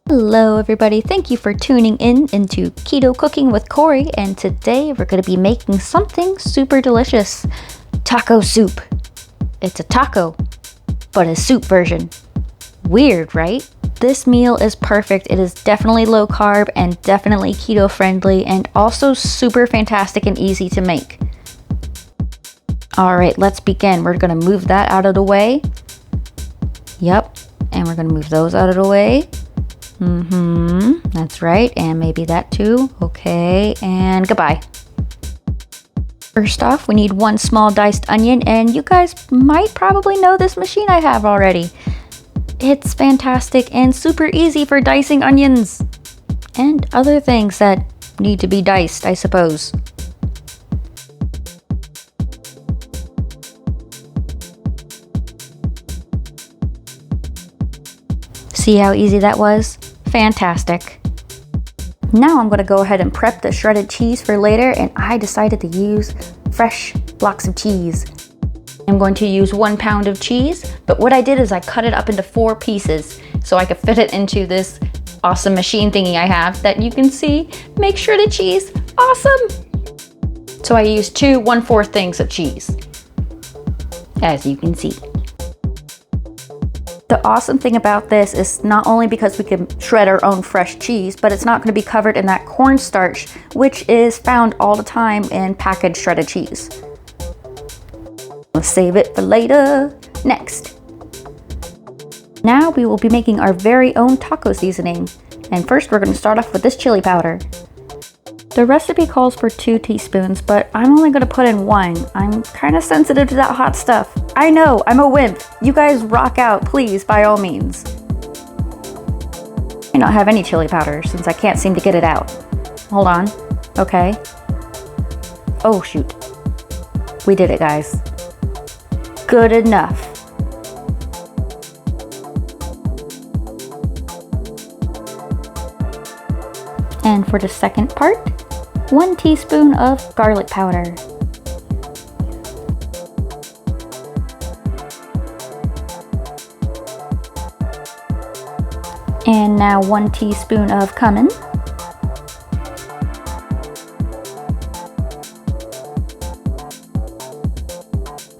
Hello everybody, thank you for tuning in into Keto Cooking with Corey, and today we're going to be making something super delicious. Taco soup. It's a taco, but a soup version. Weird, right? This meal is perfect. It is definitely low carb and definitely keto friendly and also super fantastic and easy to make. Alright, let's begin. We're going to move that out of the way. Yep, and we're going to move those out of the way. That's right, and maybe that too. Okay, and goodbye. First off, we need one small diced onion, and you guys might probably know this machine I have already. It's fantastic and super easy for dicing onions and other things that need to be diced, I suppose. See how easy that was? Fantastic. Now I'm going to go ahead and prep the shredded cheese for later, and I decided to use fresh blocks of cheese. I'm going to use 1 pound of cheese, but what I did is I cut it up into 4 pieces so I could fit it into this awesome machine thingy I have that you can see makes shredded cheese awesome. So I used 2 1/4 things of cheese, as you can see. The awesome thing about this is not only because we can shred our own fresh cheese, but it's not going to be covered in that cornstarch, which is found all the time in packaged shredded cheese. Let's save it for later. Next. Now we will be making our very own taco seasoning. And first we're going to start off with this chili powder. The recipe calls for 2 teaspoons, but I'm only going to put in 1. I'm kind of sensitive to that hot stuff. I know, I'm a wimp. You guys rock out, please, by all means. I don't have any chili powder since I can't seem to get it out. Hold on. Okay. Oh, shoot. We did it, guys. Good enough. And for the second part, 1 teaspoon of garlic powder. And now 1 teaspoon of cumin.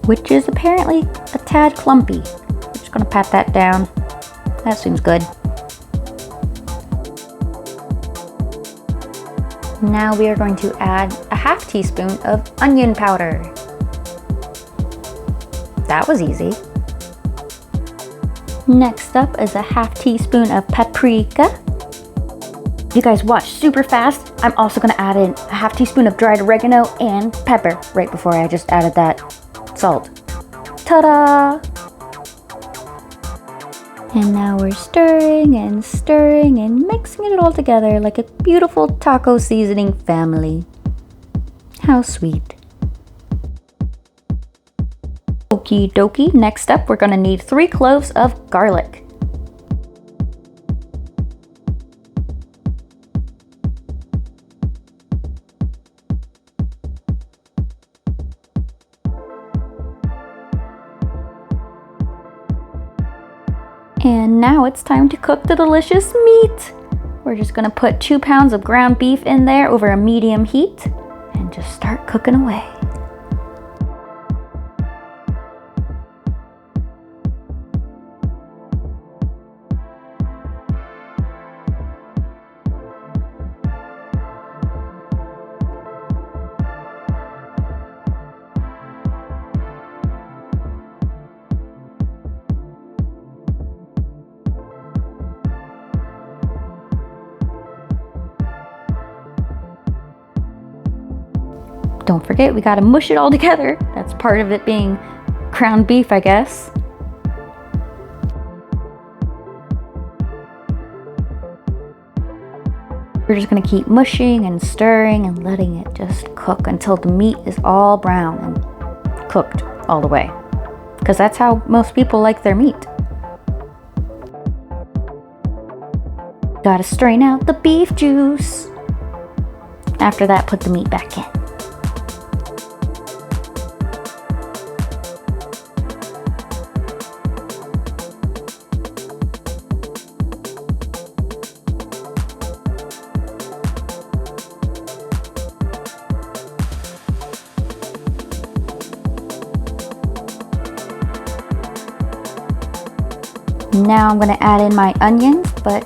Which is apparently a tad clumpy. I'm just gonna pat that down. That seems good. Now we are going to add a 1/2 teaspoon of onion powder. That was easy. Next up is a 1/2 teaspoon of paprika. If you guys watch super fast, I'm also going to add in a 1/2 teaspoon of dried oregano and pepper right before I just added that salt. Ta-da! And now we're stirring and mixing it all together like a beautiful taco seasoning family. How sweet. Okie dokie, next up we're going to need 3 cloves of garlic. And now it's time to cook the delicious meat. We're just gonna put 2 pounds of ground beef in there over a medium heat and just start cooking away. Don't forget, we gotta mush it all together. That's part of it being ground beef, I guess. We're just gonna keep mushing and stirring and letting it just cook until the meat is all brown and cooked all the way. Because that's how most people like their meat. Gotta strain out the beef juice. After that, put the meat back in. Now I'm gonna add in my onions, but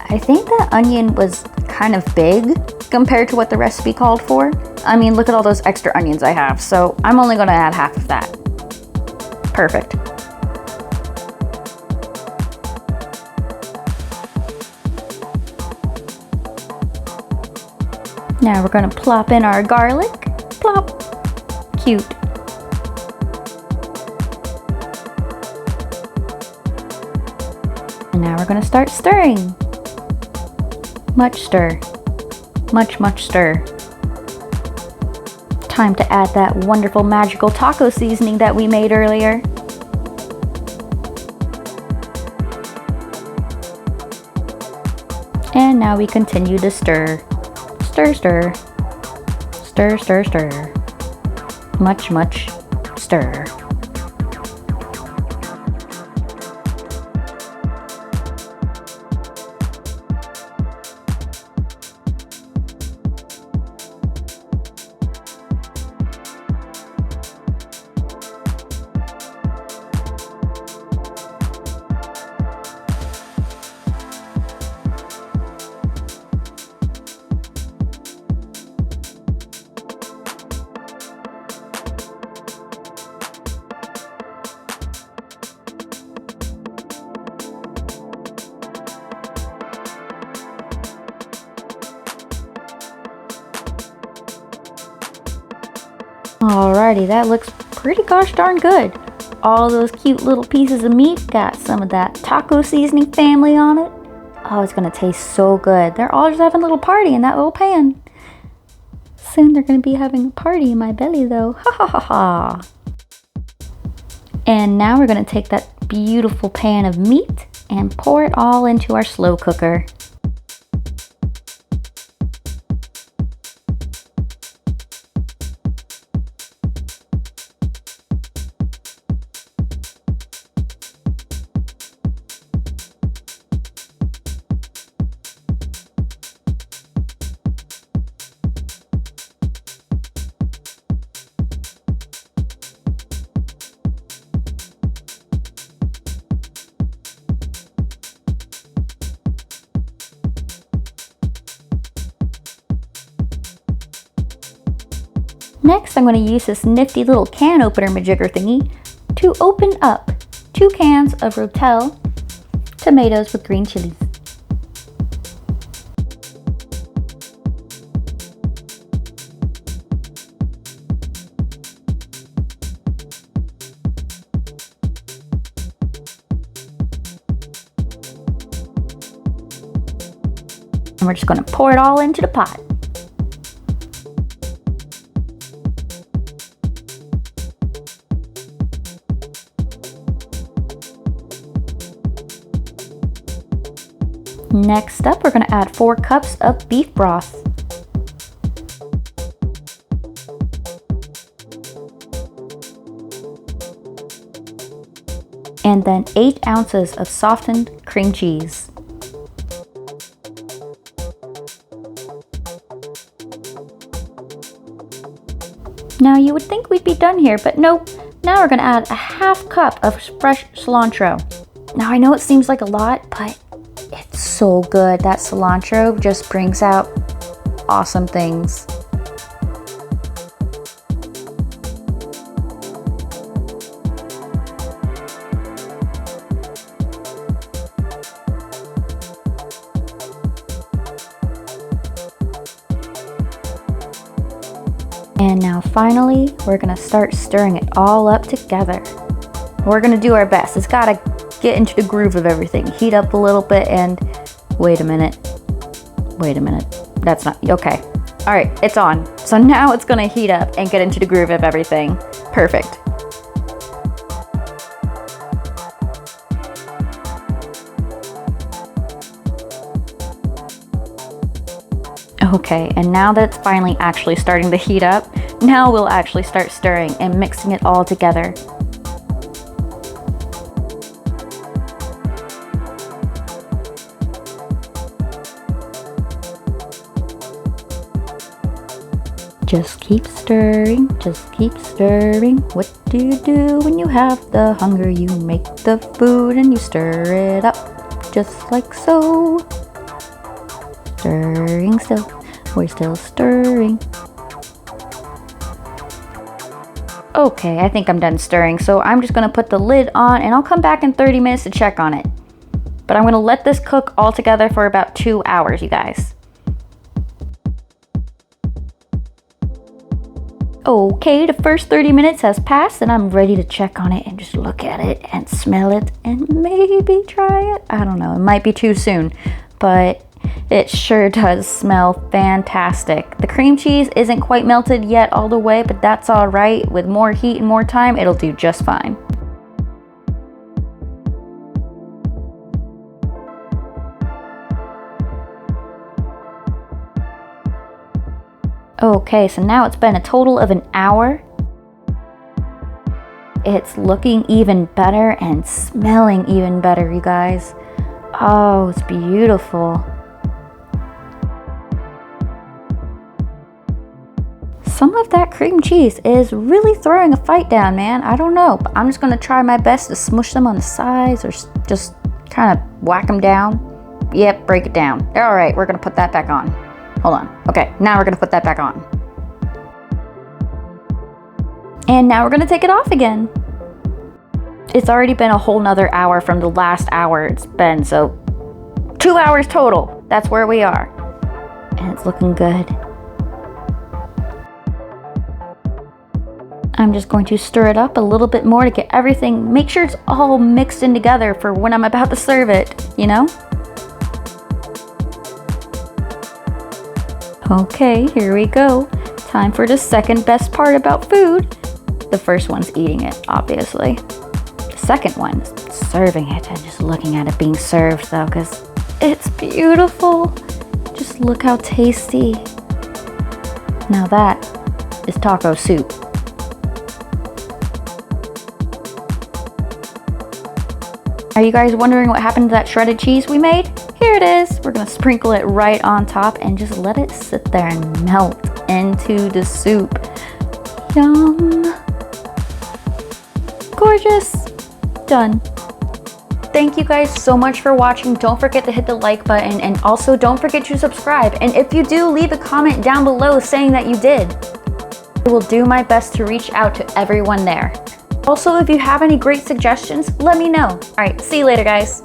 I think the onion was kind of big compared to what the recipe called for. I mean, look at all those extra onions I have, so I'm only gonna add half of that. Perfect. Now we're gonna plop in our garlic. Plop. Cute. And now we're gonna start stirring. Much stir. Much stir. Time to add that wonderful magical taco seasoning that we made earlier. And now we continue to stir. Stir, stir. Stir, stir, stir. Much stir. Alrighty, that looks pretty gosh darn good. All those cute little pieces of meat got some of that taco seasoning family on it. Oh, it's gonna taste so good. They're all just having a little party in that little pan. Soon they're gonna be having a party in my belly though. Ha ha ha ha. And now we're gonna take that beautiful pan of meat and pour it all into our slow cooker. Next, I'm going to use this nifty little can opener majigger thingy to open up 2 cans of Rotel tomatoes with green chilies. And we're just going to pour it all into the pot. Next up, we're going to add 4 cups of beef broth. And then 8 ounces of softened cream cheese. Now you would think we'd be done here, but nope. Now we're going to add a half cup of fresh cilantro. Now I know it seems like a lot, but it's so good. That cilantro just brings out awesome things. And now finally, we're gonna start stirring it all up together. We're gonna do our best. It's gotta get into the groove of everything. Heat up a little bit and wait a minute. That's not okay. All right, it's on. So now it's gonna heat up and get into the groove of everything. Perfect. Okay, and now that it's finally actually starting to heat up, now we'll actually start stirring and mixing it all together. Just keep stirring, just keep stirring. What do you do when you have the hunger? You make the food and you stir it up, just like so. Stirring still, we're still stirring. Okay, I think I'm done stirring, so I'm just gonna put the lid on and I'll come back in 30 minutes to check on it. But I'm gonna let this cook all together for about 2 hours, you guys. Okay, the first 30 minutes has passed and I'm ready to check on it and just look at it and smell it and maybe try it. I don't know, it might be too soon, but it sure does smell fantastic. The cream cheese isn't quite melted yet all the way, but that's all right. With more heat and more time, it'll do just fine. Okay, so now it's been a total of an hour. It's looking even better and smelling even better, you guys. Oh, it's beautiful. Some of that cream cheese is really throwing a fight down, man. I don't know, but I'm just gonna try my best to smush them on the sides or just kind of whack them down. Yep, break it down. All right, we're gonna put that back on. Hold on. Okay, now we're gonna put that back on. And now we're gonna take it off again. It's already been a whole nother hour from the last hour it's been, so 2 hours total. That's where we are. And it's looking good. I'm just going to stir it up a little bit more to get everything, make sure it's all mixed in together for when I'm about to serve it, you know? Okay, here we go. Time for the second best part about food. The first one's eating it, obviously. The second one is serving it and just looking at it being served though, because it's beautiful. Just look how tasty. Now that is taco soup. Are you guys wondering what happened to that shredded cheese we made? Here it is. We're gonna sprinkle it right on top and just let it sit there and melt into the soup. Yum. Gorgeous. Done. Thank you guys so much for watching. Don't forget to hit the like button and also don't forget to subscribe. And if you do, leave a comment down below saying that you did. I will do my best to reach out to everyone there. Also, if you have any great suggestions, let me know. All right, see you later, guys.